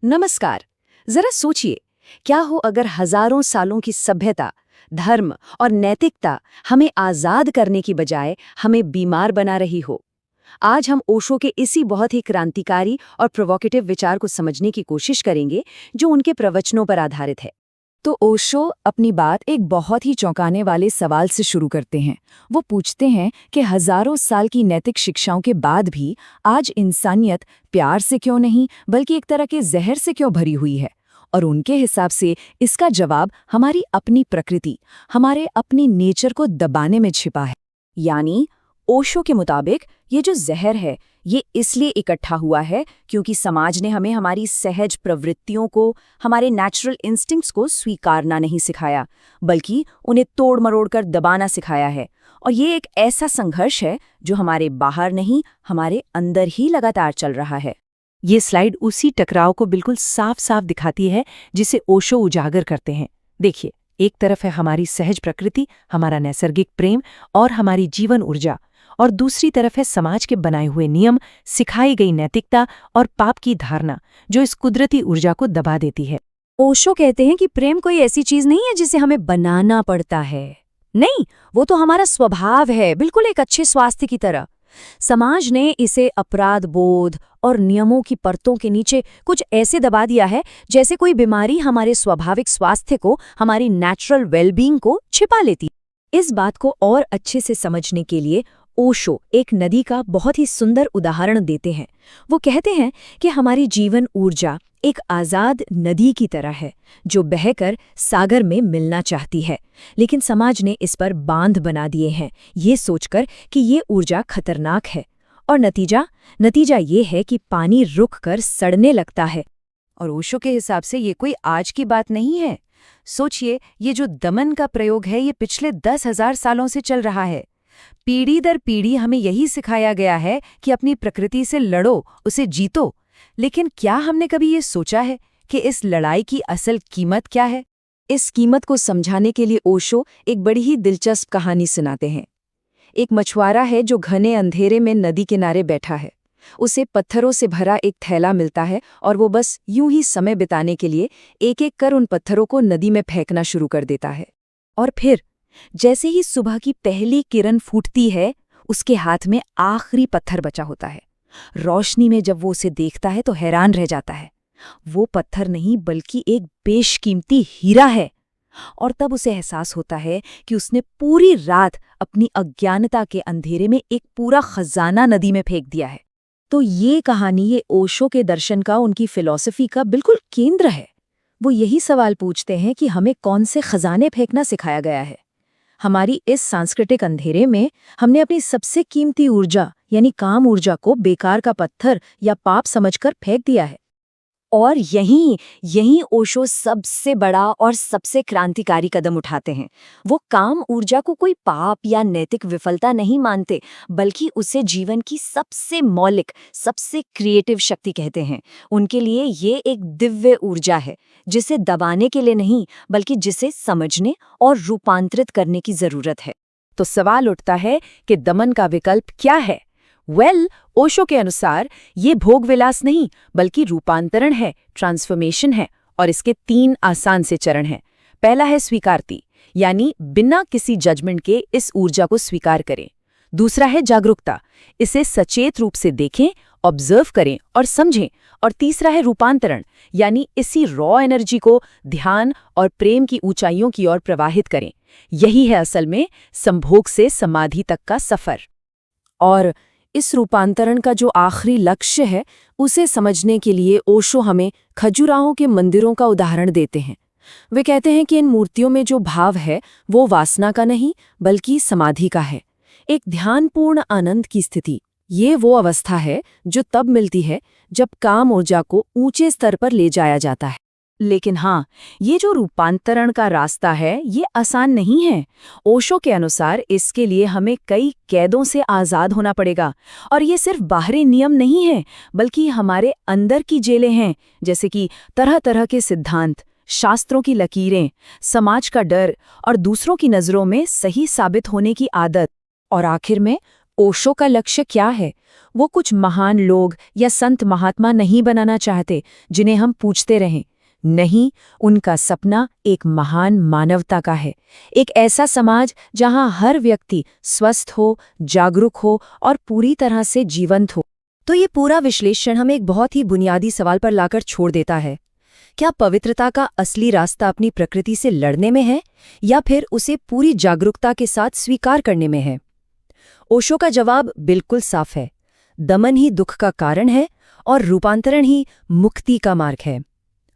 नमस्कार। जरा सोचिए, क्या हो अगर हजारों सालों की सभ्यता, धर्म और नैतिकता हमें आजाद करने की बजाय हमें बीमार बना रही हो। आज हम ओशो के इसी बहुत ही क्रांतिकारी और प्रोवोकेटिव विचार को समझने की कोशिश करेंगे, जो उनके प्रवचनों पर आधारित है। तो ओशो अपनी बात एक बहुत ही चौंकाने वाले सवाल से शुरू करते हैं। वो पूछते हैं कि हजारों साल की नैतिक शिक्षाओं के बाद भी आज इंसानियत प्यार से क्यों नहीं, बल्कि एक तरह के जहर से क्यों भरी हुई है। और उनके हिसाब से इसका जवाब हमारी अपनी प्रकृति, हमारे अपनी नेचर को दबाने में छिपा है। यानी ओशो के मुताबिक ये जो जहर है, ये इसलिए इकट्ठा हुआ है क्योंकि समाज ने हमें हमारी सहज प्रवृत्तियों को, हमारे नेचुरल इंस्टिंक्ट्स को स्वीकारना नहीं सिखाया, बल्कि उन्हें तोड़ मरोड़ कर दबाना सिखाया है। और ये एक ऐसा संघर्ष है जो हमारे बाहर नहीं, हमारे अंदर ही लगातार चल रहा है। ये स्लाइड उसी टकराव को बिल्कुल साफ साफ दिखाती है जिसे ओशो उजागर करते हैं। देखिए, एक तरफ है हमारी सहज प्रकृति, हमारा नैसर्गिक प्रेम और हमारी जीवन ऊर्जा, और दूसरी तरफ है समाज के बनाए हुए नियम, सिखाई गई नैतिकता और पाप की धारणा, जो इस कुदरती ऊर्जा को दबा देती है। ओशो कहते हैं कि प्रेम कोई ऐसी चीज नहीं है जिसे हमें बनाना पड़ता है। नहीं, वो तो हमारा स्वभाव है, बिल्कुल एक अच्छे स्वास्थ्य की तरह। समाज ने इसे अपराध बोध और नियमों की परतों के नीचे कुछ ऐसे दबा दिया है जैसे कोई बीमारी हमारे स्वाभाविक स्वास्थ्य को, हमारी नेचुरल वेलबींग को छिपा लेती। इस बात को और अच्छे से समझने के लिए ओशो एक नदी का बहुत ही सुंदर उदाहरण देते हैं। वो कहते हैं कि हमारी जीवन ऊर्जा एक आज़ाद नदी की तरह है जो बहकर सागर में मिलना चाहती है, लेकिन समाज ने इस पर बांध बना दिए हैं, ये सोचकर कि ये ऊर्जा खतरनाक है। और नतीजा ये है कि पानी रुक कर सड़ने लगता है। और ओशो के हिसाब से ये कोई आज की बात नहीं है। सोचिए, ये जो दमन का प्रयोग है, ये पिछले 10,000 सालों से चल रहा है। पीढ़ी दर पीढ़ी हमें यही सिखाया गया है कि अपनी प्रकृति से लड़ो, उसे जीतो। लेकिन क्या हमने कभी ये सोचा है कि इस लड़ाई की असल कीमत क्या है? इस कीमत को समझाने के लिए ओशो एक बड़ी ही दिलचस्प कहानी सुनाते हैं। एक मछुआरा है जो घने अंधेरे में नदी किनारे बैठा है। उसे पत्थरों से भरा एक थैला मिलता है और वो बस यूं ही समय बिताने के लिए एक एक कर उन पत्थरों को नदी में फेंकना शुरू कर देता है। और फिर जैसे ही सुबह की पहली किरण फूटती है, उसके हाथ में आखिरी पत्थर बचा होता है। रोशनी में जब वो उसे देखता है तो हैरान रह जाता है। वो पत्थर नहीं बल्कि एक बेशकीमती हीरा है। और तब उसे एहसास होता है कि उसने पूरी रात अपनी अज्ञानता के अंधेरे में एक पूरा खजाना नदी में फेंक दिया है। तो ये कहानी, ये ओशो के दर्शन का, उनकी फिलॉसफी का बिल्कुल केंद्र है। वो यही सवाल पूछते हैं कि हमें कौन से खजाने फेंकना सिखाया गया है। हमारी इस सांस्कृतिक अंधेरे में हमने अपनी सबसे कीमती ऊर्जा यानी काम ऊर्जा को बेकार का पत्थर या पाप समझकर फेंक दिया है। और यहीं ओशो सबसे बड़ा और सबसे क्रांतिकारी कदम उठाते हैं। वो काम ऊर्जा को कोई पाप या नैतिक विफलता नहीं मानते, बल्कि उसे जीवन की सबसे मौलिक, सबसे क्रिएटिव शक्ति कहते हैं। उनके लिए ये एक दिव्य ऊर्जा है जिसे दबाने के लिए नहीं, बल्कि जिसे समझने और रूपांतरित करने की जरूरत है। तो सवाल उठता है कि दमन का विकल्प क्या है? ओशो के अनुसार ये भोगविलास नहीं बल्कि रूपांतरण है, ट्रांसफॉर्मेशन है। और इसके 3 आसान से चरण हैं। पहला है स्वीकारती, यानी बिना किसी जजमेंट के इस ऊर्जा को स्वीकार करें। दूसरा है जागरूकता, इसे सचेत रूप से देखें, ऑब्जर्व करें और समझें। और तीसरा है रूपांतरण, यानी इसी रॉ एनर्जी को ध्यान और प्रेम की ऊंचाइयों की ओर प्रवाहित करें। यही है असल में संभोग से समाधि तक का सफर। और इस रूपांतरण का जो आखिरी लक्ष्य है, उसे समझने के लिए ओशो हमें खजुराहो के मंदिरों का उदाहरण देते हैं। वे कहते हैं कि इन मूर्तियों में जो भाव है वो वासना का नहीं बल्कि समाधि का है, एक ध्यानपूर्ण आनंद की स्थिति। ये वो अवस्था है जो तब मिलती है जब काम ऊर्जा को ऊंचे स्तर पर ले जाया जाता है। लेकिन हाँ, ये जो रूपांतरण का रास्ता है, ये आसान नहीं है। ओशो के अनुसार इसके लिए हमें कई कैदों से आज़ाद होना पड़ेगा। और ये सिर्फ बाहरी नियम नहीं है, बल्कि हमारे अंदर की जेलें हैं, जैसे कि तरह तरह के सिद्धांत, शास्त्रों की लकीरें, समाज का डर और दूसरों की नज़रों में सही साबित होने की आदत। और आखिर में ओशो का लक्ष्य क्या है? वो कुछ महान लोग या संत महात्मा नहीं बनाना चाहते जिन्हें हम पूछते रहें। नहीं, उनका सपना एक महान मानवता का है। एक ऐसा समाज जहां हर व्यक्ति स्वस्थ हो, जागरूक हो और पूरी तरह से जीवंत हो। तो ये पूरा विश्लेषण हमें एक बहुत ही बुनियादी सवाल पर लाकर छोड़ देता है। क्या पवित्रता का असली रास्ता अपनी प्रकृति से लड़ने में है या फिर उसे पूरी जागरूकता के साथ स्वीकार करने में है? ओशो का जवाब बिल्कुल साफ है। दमन ही दुख का कारण है और रूपांतरण ही मुक्ति का मार्ग है।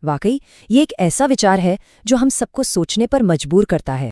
वाकई ये एक ऐसा विचार है जो हम सबको सोचने पर मजबूर करता है।